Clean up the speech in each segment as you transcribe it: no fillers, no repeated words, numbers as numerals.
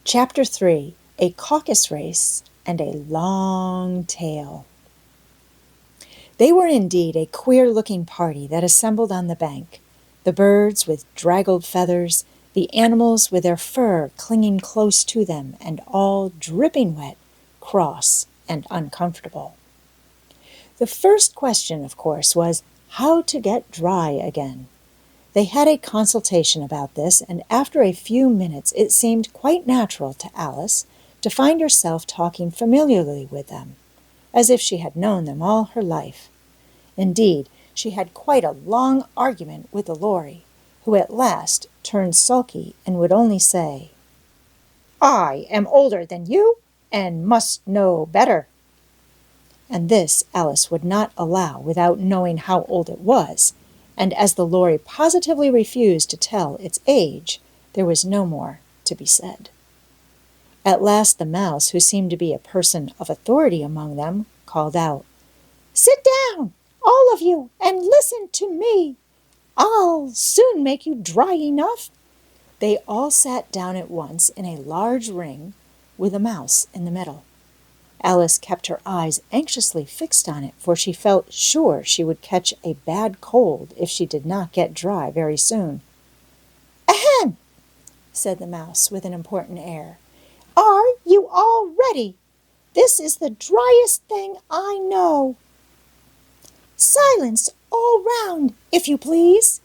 Chapter 3, A Caucus-Race and a Long Tale. They were indeed a queer-looking party that assembled on the bank, the birds with draggled feathers, the animals with their fur clinging close to them, and all dripping wet, cross, and uncomfortable. The first question, of course, was how to get dry again. They had a consultation about this, and after a few minutes it seemed quite natural to Alice to find herself talking familiarly with them, as if she had known them all her life. Indeed, she had quite a long argument with the Lory, who at last turned sulky and would only say, "I am older than you, and must know better." And this Alice would not allow without knowing how old it was, and as the Lory positively refused to tell its age, there was no more to be said. At last the Mouse, who seemed to be a person of authority among them, called out, "Sit down, all of you, and listen to me. I'll soon make you dry enough." They all sat down at once in a large ring, with a mouse in the middle. Alice kept her eyes anxiously fixed on it, for she felt sure she would catch a bad cold if she did not get dry very soon. "Ahem!" said the Mouse with an important air. "Are you all ready? This is the driest thing I know. Silence all round, if you please.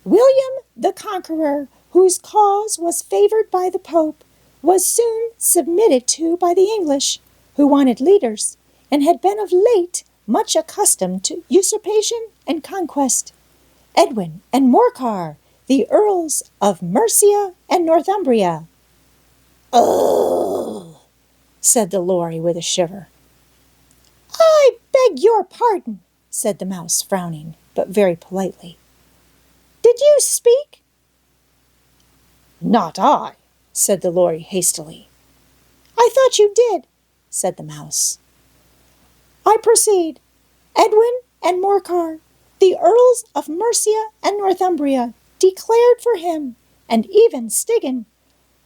William the Conqueror, whose cause was favored by the Pope, was soon submitted to by the English, who wanted leaders, and had been of late much accustomed to usurpation and conquest. Edwin and Morcar, the Earls of Mercia and Northumbria." "Ugh!" said the Lory with a shiver. "I beg your pardon," said the Mouse, frowning, but very politely. "Did you speak?" "Not I," said the Lory hastily. "I thought you did," said the Mouse. "I proceed. Edwin and Morcar, the Earls of Mercia and Northumbria, declared for him, and even Stigand,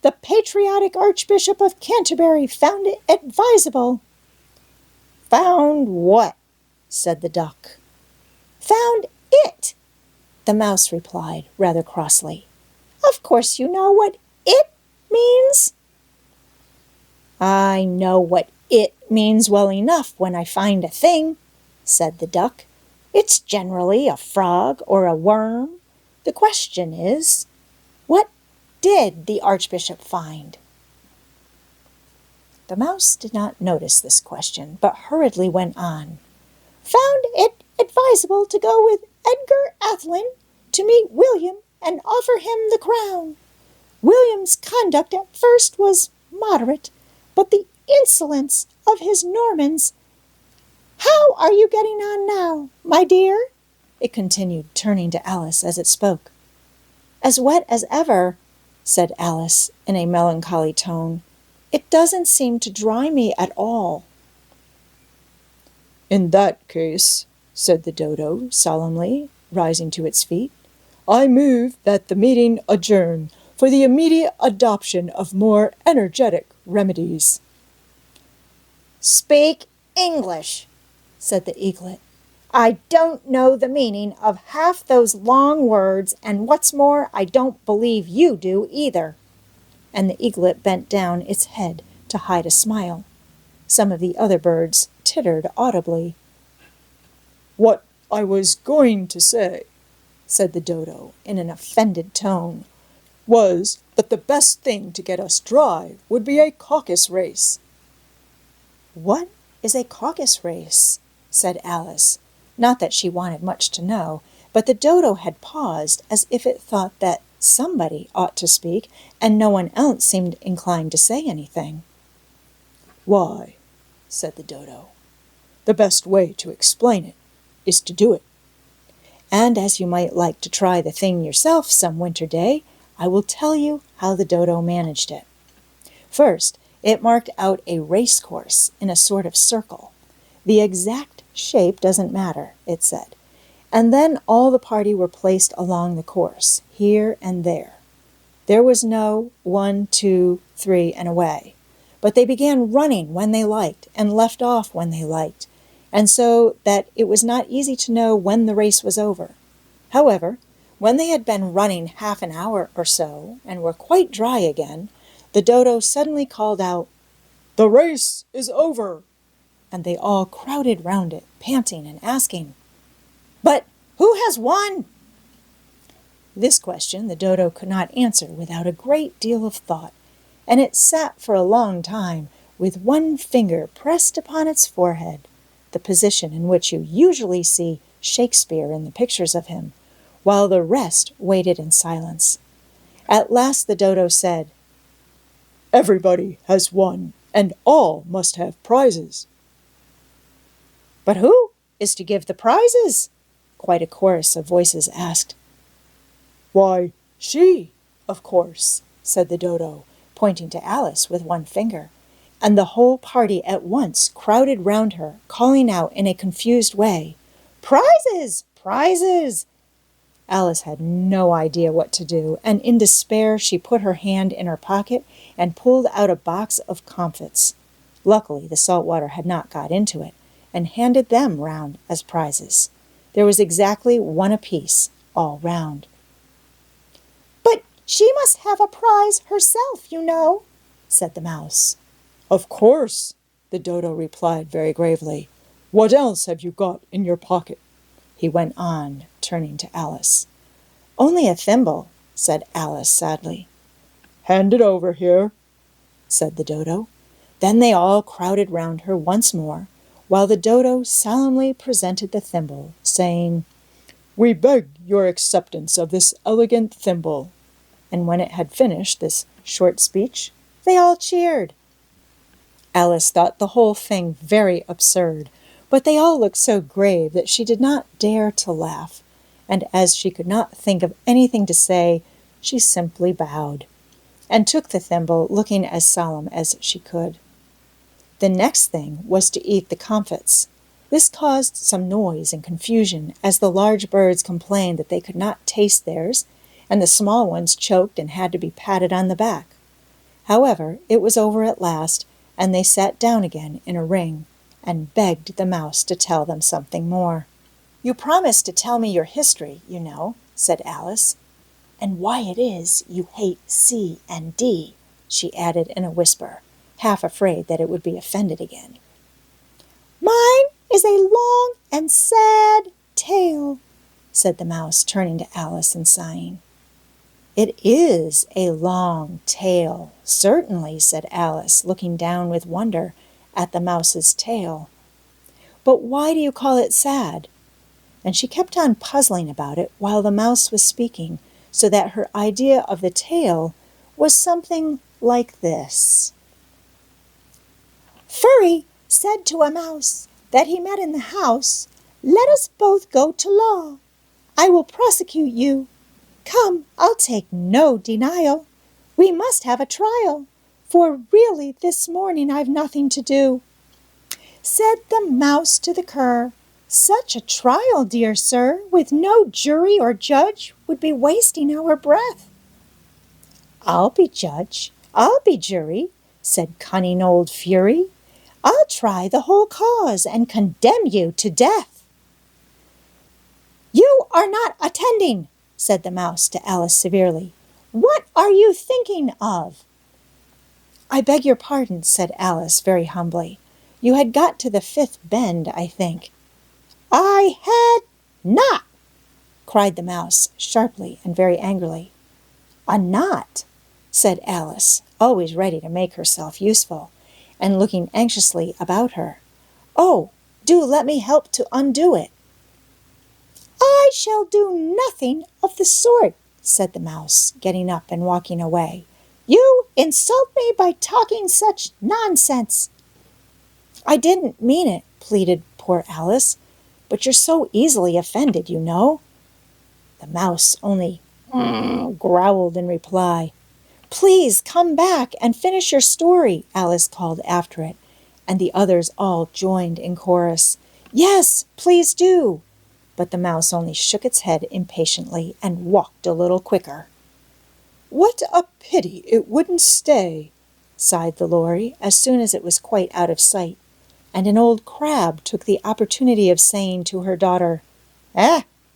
the patriotic Archbishop of Canterbury, found it advisable." "Found what?" said the Duck. "Found it," the Mouse replied, rather crossly. "Of course you know what it means." "I know what it means well enough when I find a thing," said the Duck. "It's generally a frog or a worm. The question is, what did the Archbishop find?" The Mouse did not notice this question, but hurriedly went on. "Found it advisable to go with Edgar Atheling to meet William and offer him the crown. William's conduct at first was moderate, but the insolence of his Normans— How are you getting on now, my dear?" it continued, turning to Alice as it spoke. "As wet as ever," said Alice in a melancholy tone. "It doesn't seem to dry me at all." "In that case," said the Dodo solemnly, rising to its feet, "I move that the meeting adjourn for the immediate adoption of more energetic remedies." "Speak English," said the Eaglet. "I don't know the meaning of half those long words, and what's more, I don't believe you do either." And the Eaglet bent down its head to hide a smile. Some of the other birds tittered audibly. "What I was going to say," said the Dodo in an offended tone, "was that the best thing to get us dry would be a caucus-race." "What is a caucus-race?" said Alice. Not that she wanted much to know, but the Dodo had paused as if it thought that somebody ought to speak, and no one else seemed inclined to say anything. "Why," said the Dodo, "the best way to explain it is to do it. And as you might like to try the thing yourself some winter day, I will tell you how the Dodo managed it. First, it marked out a race course in a sort of circle. The exact shape doesn't matter, it said. And then all the party were placed along the course, here and there. There was no 1, 2, 3, and away. But they began running when they liked and left off when they liked, and so that it was not easy to know when the race was over. However, when they had been running half an hour or so and were quite dry again, the dodo suddenly called out, "The race is over!" And they all crowded round it, panting and asking, "But who has won?" This question the dodo could not answer without a great deal of thought, and it sat for a long time with one finger pressed upon its forehead, the position in which you usually see Shakespeare in the pictures of him, while the rest waited in silence. At last the dodo said, "Everybody has won, and all must have prizes." "But who is to give the prizes?" quite a chorus of voices asked. "Why, she, of course," said the dodo, pointing to Alice with one finger, and the whole party at once crowded round her, calling out in a confused way, "Prizes! Prizes!" Alice had no idea what to do, and in despair she put her hand in her pocket and pulled out a box of comfits. Luckily the salt water had not got into it, and handed them round as prizes. There was exactly one apiece, all round. "But she must have a prize herself, you know," said the mouse. "Of course," the dodo replied very gravely. "What else have you got in your pocket?" he went on, turning to Alice. "Only a thimble," said Alice sadly. "Hand it over here," said the dodo. Then they all crowded round her once more, while the dodo solemnly presented the thimble, saying, "We beg your acceptance of this elegant thimble." And when it had finished this short speech, they all cheered. Alice thought the whole thing very absurd, but they all looked so grave that she did not dare to laugh, and as she could not think of anything to say, she simply bowed, and took the thimble, looking as solemn as she could. The next thing was to eat the comfits. This caused some noise and confusion, as the large birds complained that they could not taste theirs, and the small ones choked and had to be patted on the back. However, it was over at last, and they sat down again in a ring, and begged the mouse to tell them something more. "You promised to tell me your history, you know," said Alice, "and why it is you hate C and D," she added in a whisper, half afraid that it would be offended again. "Mine is a long and sad tale," said the mouse, turning to Alice and sighing. "It is a long tail, certainly," said Alice, looking down with wonder at the mouse's tail. "But why do you call it sad?" And she kept on puzzling about it while the mouse was speaking, so that her idea of the tale was something like this. "Furry said to a mouse that he met in the house, 'Let us both go to law. I will prosecute you. Come, I'll take no denial. We must have a trial, for really this morning I've nothing to do.' Said the mouse to the cur, 'Such a trial, dear sir, with no jury or judge, would be wasting our breath.' 'I'll be judge, I'll be jury,' said cunning old Fury. 'I'll try the whole cause and condemn you to death.' 'You are not attending,' said the mouse to Alice severely. 'What are you thinking of?' 'I beg your pardon,' said Alice very humbly. 'You had got to the fifth bend, I think.' 'I had not,' cried the mouse sharply and very angrily. 'A knot,' said Alice, always ready to make herself useful, and looking anxiously about her. 'Oh, do let me help to undo it.' 'I shall do nothing of the sort,' said the mouse, getting up and walking away. 'You insult me by talking such nonsense.' 'I didn't mean it,' pleaded poor Alice, 'but you're so easily offended, you know.' The mouse only growled in reply. 'Please come back and finish your story,' Alice called after it, and the others all joined in chorus. 'Yes, please do.' But the mouse only shook its head impatiently and walked a little quicker. What a pity it wouldn't stay, sighed the Lory as soon as it was quite out of sight, and an old crab took the opportunity of saying to her daughter,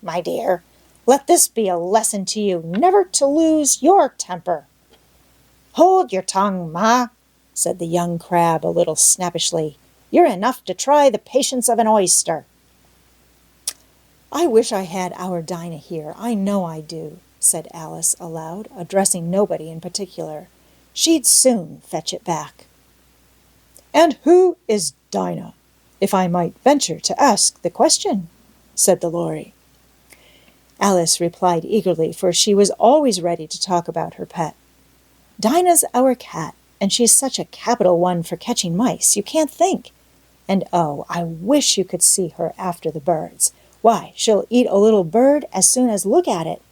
my dear, let this be a lesson to you never to lose your temper. Hold your tongue, Ma, said the young crab a little snappishly. You're enough to try the patience of an oyster. I wish I had our Dinah here, I know I do, said Alice aloud, addressing nobody in particular. She'd soon fetch it back. And who is Dinah, if I might venture to ask the question? Said the Lory. Alice replied eagerly, for she was always ready to talk about her pet. Dinah's our cat, and she's such a capital one for catching mice, you can't think. And oh, I wish you could see her after the birds. Why, she'll eat a little bird as soon as look at it.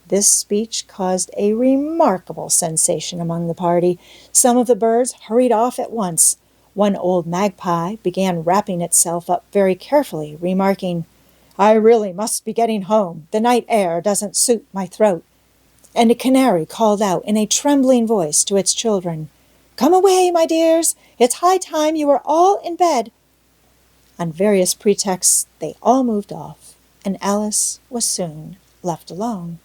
This speech caused a remarkable sensation among the party. Some of the birds hurried off at once. One old magpie began wrapping itself up very carefully, remarking, I really must be getting home. The night air doesn't suit my throat. And a canary called out in a trembling voice to its children, Come away, my dears. It's high time you were all in bed. On various pretexts, they all moved off, and Alice was soon left alone.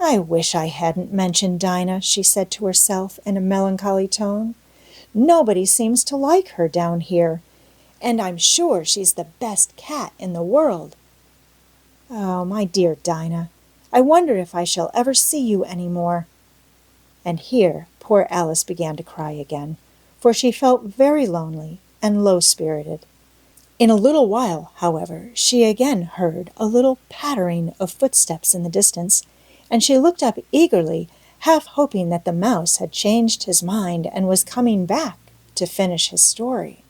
I wish I hadn't mentioned Dinah, she said to herself in a melancholy tone. Nobody seems to like her down here, and I'm sure she's the best cat in the world. Oh, my dear Dinah, I wonder if I shall ever see you any more. And here poor Alice began to cry again, for she felt very lonely and low-spirited. In a little while, however, she again heard a little pattering of footsteps in the distance, and she looked up eagerly, half hoping that the mouse had changed his mind and was coming back to finish his story.